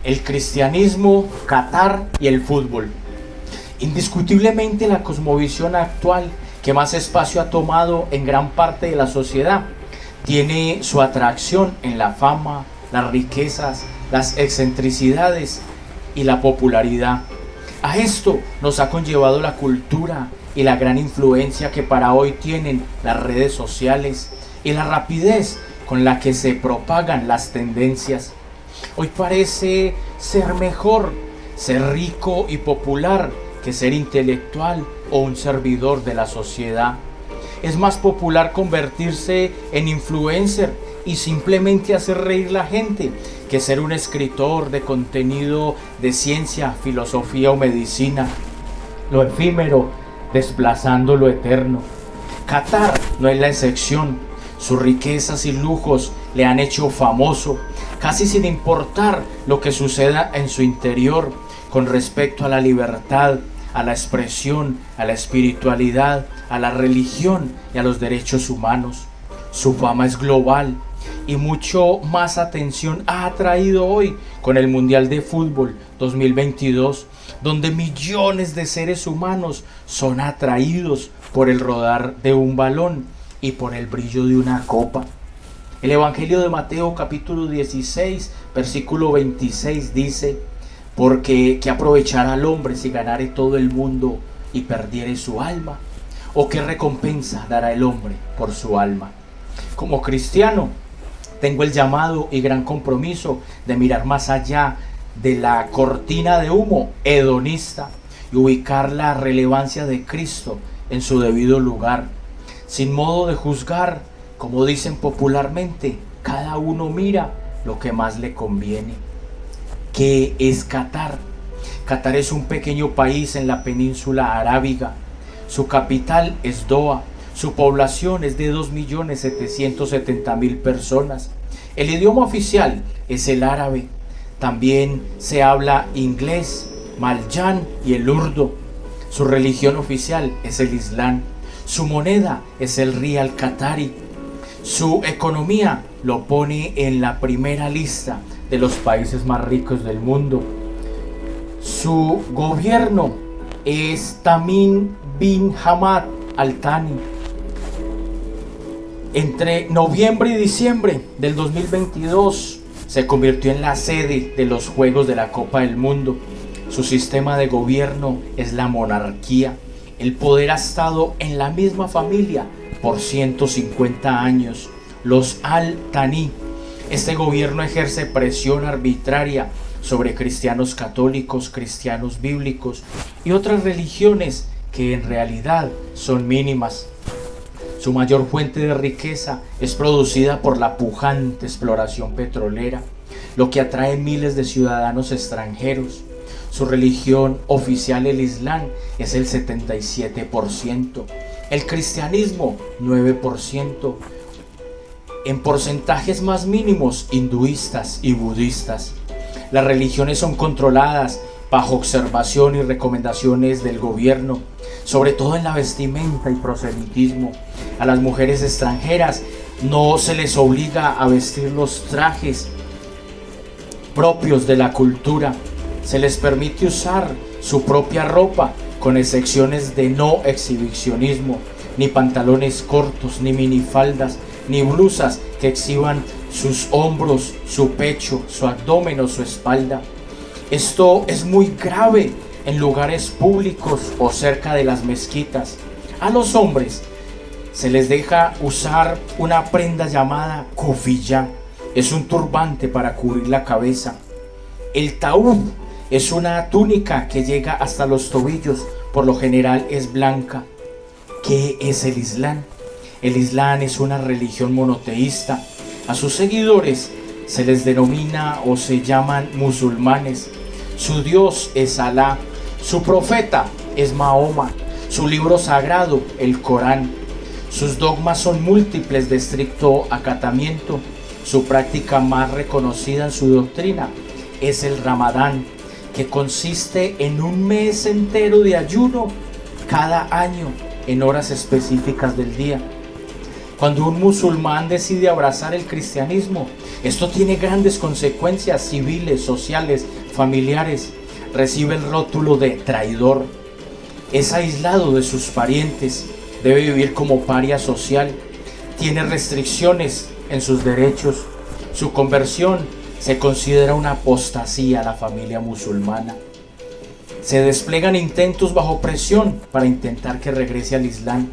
el cristianismo, Qatar y el fútbol. Indiscutiblemente la cosmovisión actual, que más espacio ha tomado en gran parte de la sociedad, tiene su atracción en la fama, las riquezas, las excentricidades y la popularidad. A esto nos ha conllevado la cultura y la gran influencia que para hoy tienen las redes sociales y la rapidez con la que se propagan las tendencias. Hoy parece ser mejor ser rico y popular que ser intelectual o un servidor de la sociedad. Es más popular convertirse en influencer y simplemente hacer reír la gente que ser un escritor de contenido de ciencia, filosofía o medicina. Lo efímero desplazando lo eterno. Qatar no es la excepción. Sus riquezas y lujos le han hecho famoso, casi sin importar lo que suceda en su interior con respecto a la libertad, a la expresión, a la espiritualidad, a la religión y a los derechos humanos. Su fama es global y mucho más atención ha atraído hoy con el Mundial de Fútbol 2022, donde millones de seres humanos son atraídos por el rodar de un balón y por el brillo de una copa. El Evangelio de Mateo capítulo 16 versículo 26 dice: porque ¿qué aprovechará al hombre si ganare todo el mundo y perdiere su alma? ¿O qué recompensa dará el hombre por su alma? Como cristiano, tengo el llamado y gran compromiso de mirar más allá de la cortina de humo hedonista y ubicar la relevancia de Cristo en su debido lugar. Sin modo de juzgar, como dicen popularmente, cada uno mira lo que más le conviene. ¿Qué es Qatar? Qatar es un pequeño país en la península arábiga. Su capital es Doha. Su población es de 2.770.000 personas. El idioma oficial es el árabe. También se habla inglés, malyan y el urdo. Su religión oficial es el Islam. Su moneda es el rial qatari. Su economía lo pone en la primera lista de los países más ricos del mundo. Su gobierno es Tamim bin Hamad Al Thani. Entre noviembre y diciembre del 2022 se convirtió en la sede de los Juegos de la Copa del Mundo. Su sistema de gobierno es la monarquía. El poder ha estado en la misma familia por 150 años, los Al Thani. Este gobierno ejerce presión arbitraria sobre cristianos católicos, cristianos bíblicos y otras religiones que en realidad son mínimas. Su mayor fuente de riqueza es producida por la pujante exploración petrolera, lo que atrae miles de ciudadanos extranjeros. Su religión oficial, el Islam, es el 77%, el cristianismo 9%, en porcentajes más mínimos hinduistas y budistas. Las religiones son controladas bajo observación y recomendaciones del gobierno, sobre todo en la vestimenta y proselitismo. A las mujeres extranjeras no se les obliga a vestir los trajes propios de la cultura. Se les permite usar su propia ropa, con excepciones de no exhibicionismo, ni pantalones cortos, ni minifaldas, ni blusas que exhiban sus hombros, su pecho, su abdomen o su espalda. Esto es muy grave en lugares públicos o cerca de las mezquitas. A los hombres se les deja usar una prenda llamada kufiyá. Es un turbante para cubrir la cabeza. El taúd es una túnica que llega hasta los tobillos, por lo general es blanca. ¿Qué es el Islam? El Islam es una religión monoteísta. A sus seguidores se les denomina o se llaman musulmanes. Su Dios es Alá. Su profeta es Mahoma. Su libro sagrado, el Corán. Sus dogmas son múltiples de estricto acatamiento. Su práctica más reconocida en su doctrina es el Ramadán, que consiste en un mes entero de ayuno cada año en horas específicas del día. Cuando un musulmán decide abrazar el cristianismo, esto tiene grandes consecuencias civiles, sociales, familiares. Recibe el rótulo de traidor. Es aislado de sus parientes, debe vivir como paria social, tiene restricciones en sus derechos. Su conversión se considera una apostasía a la familia musulmana. Se despliegan intentos bajo presión para intentar que regrese al Islam.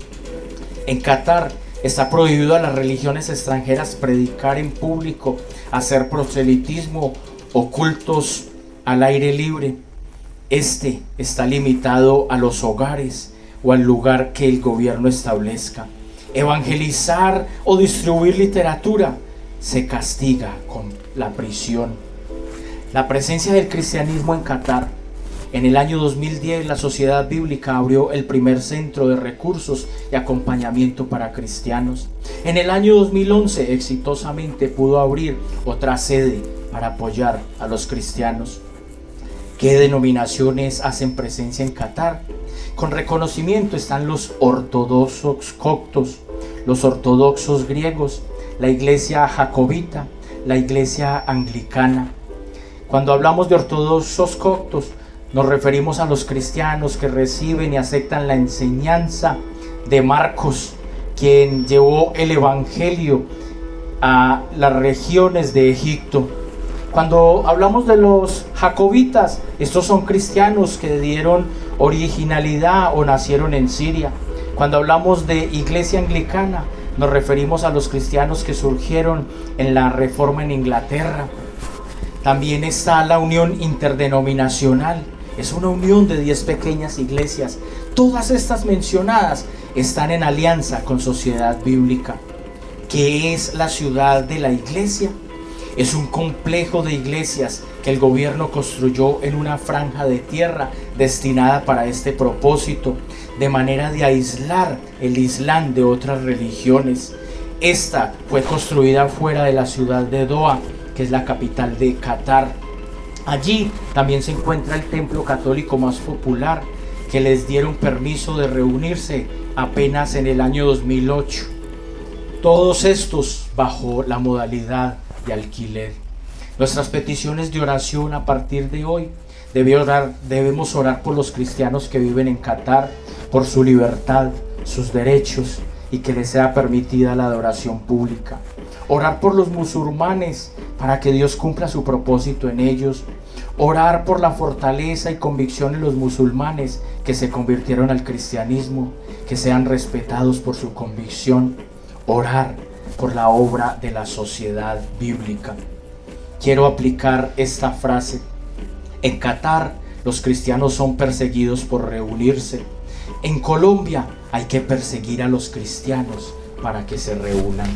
En Qatar está prohibido a las religiones extranjeras predicar en público, hacer proselitismo o cultos al aire libre. Este está limitado a los hogares o al lugar que el gobierno establezca. Evangelizar o distribuir literatura se castiga con la prisión. La presencia del cristianismo en Qatar. En el año 2010 la Sociedad Bíblica abrió el primer centro de recursos y acompañamiento para cristianos. En el año 2011 exitosamente pudo abrir otra sede para apoyar a los cristianos. ¿Qué denominaciones hacen presencia en Qatar? Con reconocimiento están los ortodoxos coptos, los ortodoxos griegos, la iglesia jacobita, la iglesia anglicana. Cuando hablamos de ortodoxos coptos, nos referimos a los cristianos que reciben y aceptan la enseñanza de Marcos, quien llevó el evangelio a las regiones de Egipto. Cuando hablamos de los jacobitas, estos son cristianos que dieron originalidad o nacieron en Siria. Cuando hablamos de iglesia anglicana, nos referimos a los cristianos que surgieron en la Reforma en Inglaterra. También está la Unión Interdenominacional. Es una unión de 10 pequeñas iglesias. Todas estas mencionadas están en alianza con Sociedad Bíblica. ¿Qué es la ciudad de la iglesia? Es un complejo de iglesias que el gobierno construyó en una franja de tierra destinada para este propósito, de manera de aislar el Islam de otras religiones. Esta fue construida fuera de la ciudad de Doha, que es la capital de Qatar. Allí también se encuentra el templo católico más popular, que les dieron permiso de reunirse apenas en el año 2008. Todos estos bajo la modalidad de alquiler. Nuestras peticiones de oración a partir de hoy: debemos orar por los cristianos que viven en Qatar, por su libertad, sus derechos, y que les sea permitida la adoración pública. Orar por los musulmanes para que Dios cumpla su propósito en ellos. Orar por la fortaleza y convicción en los musulmanes que se convirtieron al cristianismo, que sean respetados por su convicción. Orar por la obra de la Sociedad Bíblica. Quiero aplicar esta frase. En Qatar los cristianos son perseguidos por reunirse. En Colombia hay que perseguir a los cristianos para que se reúnan.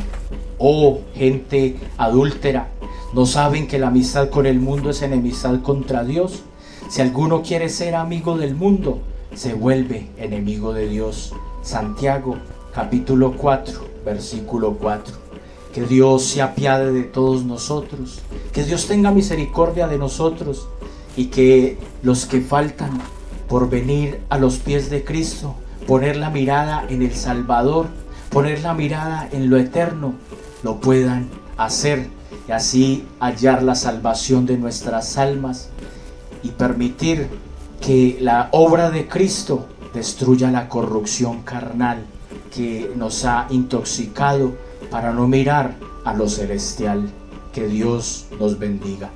Oh, gente adúltera, ¿no saben que la amistad con el mundo es enemistad contra Dios? Si alguno quiere ser amigo del mundo, se vuelve enemigo de Dios. Santiago, capítulo 4, versículo 4. Que Dios se apiade de todos nosotros, que Dios tenga misericordia de nosotros, y que los que faltan por venir a los pies de Cristo, poner la mirada en el Salvador, poner la mirada en lo eterno, lo puedan hacer, y así hallar la salvación de nuestras almas y permitir que la obra de Cristo destruya la corrupción carnal que nos ha intoxicado para no mirar a lo celestial. Que Dios nos bendiga.